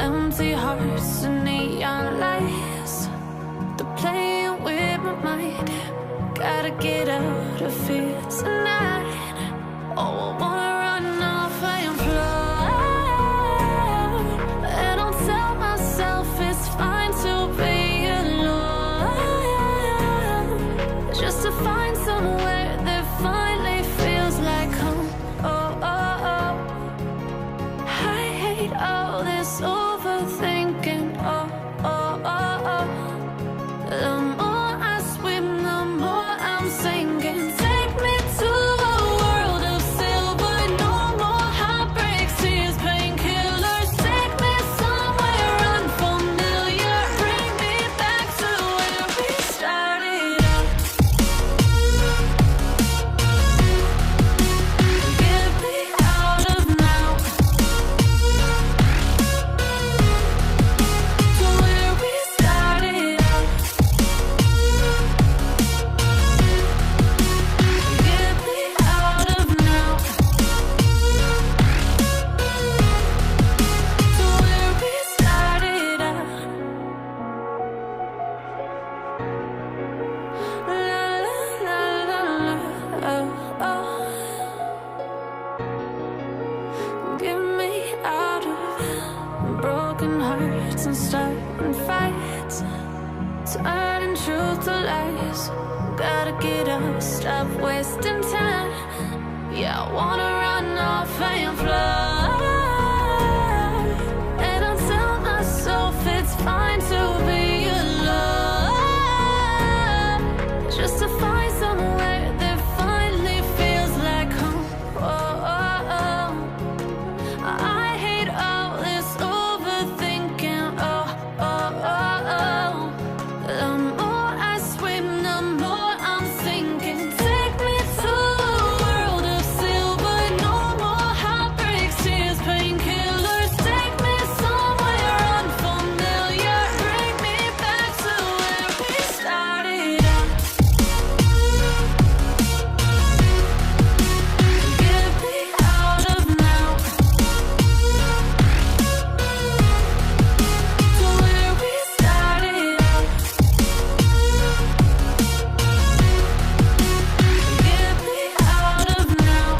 Empty hearts and neon lights, they're playing with my mind. Gotta get out of here tonight. Oh, I wanna run off and fly, and I'll tell myself it's fine to be alone, just to find somewhere that finally feels like home. Oh, oh, oh. I hate all this overthinking. Oh, oh, oh, oh. The more I swim, the more I'm sinking. Take me to a world of silver, no more heartbreaks, tears, painkillers. Take me somewhere unfamiliar, bring me back to where we started out. Get me out of now, to where we started out. Get me out of now, to where we started out. La la la la la, oh, oh. Get me out of broken hearts and starting fights, turning truth to lies. Gotta get up, stop wasting time. Yeah, I wanna run off and fly, and I'll tell myself it's fine to be alone, just to find somewhere that finally feels like home. Oh, oh, oh. I hate all this overthinking. Oh, oh, oh, oh. The more I swim, the more I'm sinking. Take me to a world of silver, no more heartbreaks, tears, painkillers. Take me somewhere unfamiliar, bring me back to where we started out. Get me out of now, to where we started out. Get me out of now,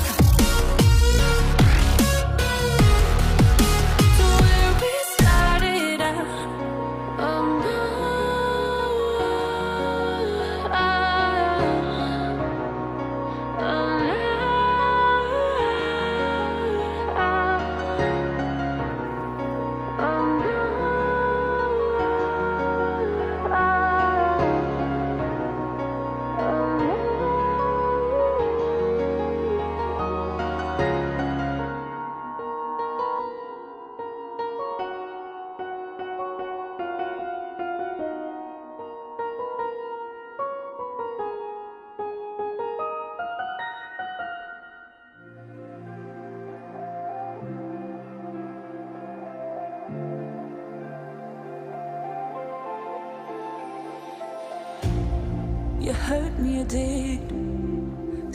to where we started out. Oh no, You hurt me, you did,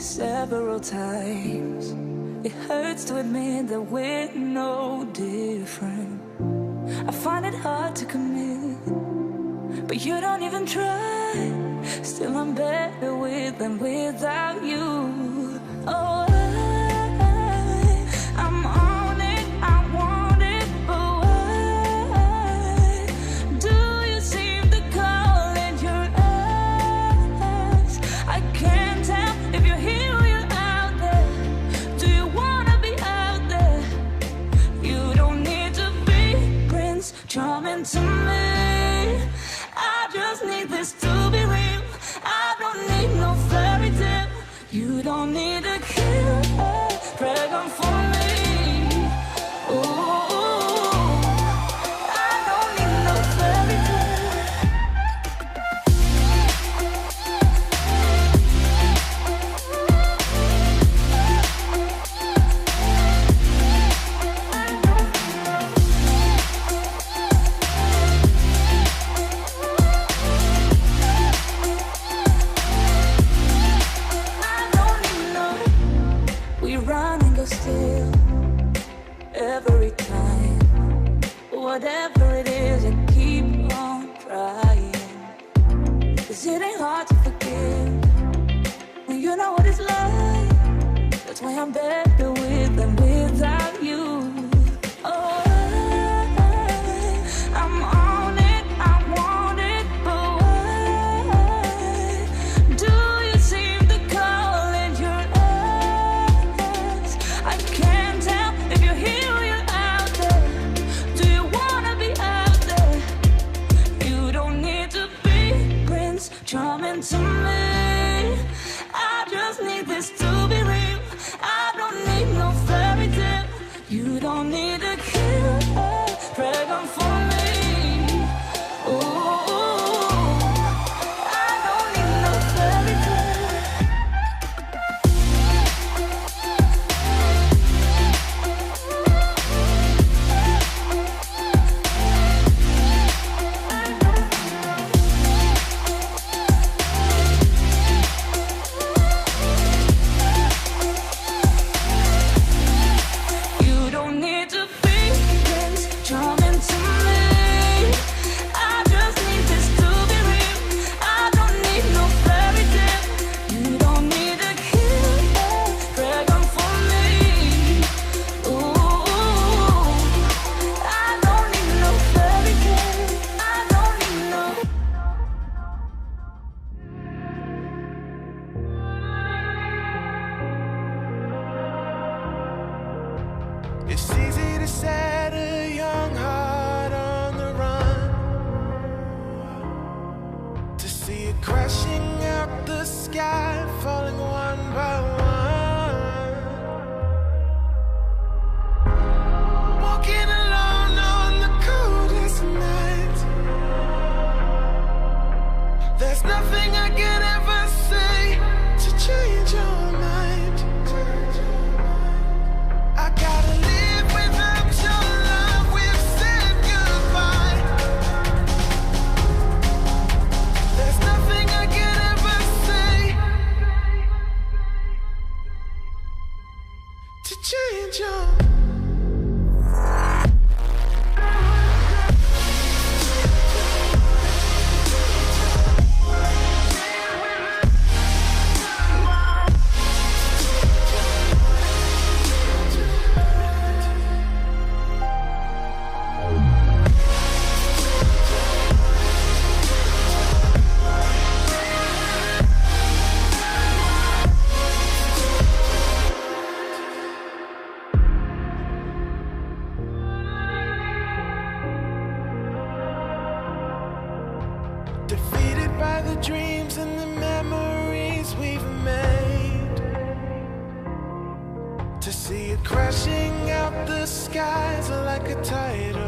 several times. It hurts to admit that we're no different. I find it hard to commit, but you don't even try. Still I'm better with than without you. Oh, I'm on it, I want it, but why do you seem to call in your eyes? I can't tell if you're here or you're out there. Do you wanna be out there? You don't need to be Prince Charming to me. I just need this to be real. I don't need no fairy tale. You don't need a killer pregnant for me. Ooh, I don't need no fairy tale. I don't need no I'm better with than without you. Oh, I'm on it, I want it, but why do you seem to call it your ex? I can't tell if you're here or you're out there. Do you wanna be out there? You don't need to be Prince Charming to me. I just need this to be real. I don't need no fairy tale. You don't need a killer dragon for me. Ooh, I don't need no fairy tale. You don't need to be Prince Charming to me. I just need this to be real. I don't need no fairy tale. You don't need a killer dragon for me. Ooh, I don't need no fairy tale. I don't need no. It's easy to set a young heart on the run, to see it crashing out the sky, falling one by one. Walking alone on the coldest night. There's nothing I could ever say to change your mind. I gotta live without your love. We've said goodbye. There's nothing I could ever say to change your. Defeated by the dreams and the memories we've made, to see it crashing out the skies like a tidal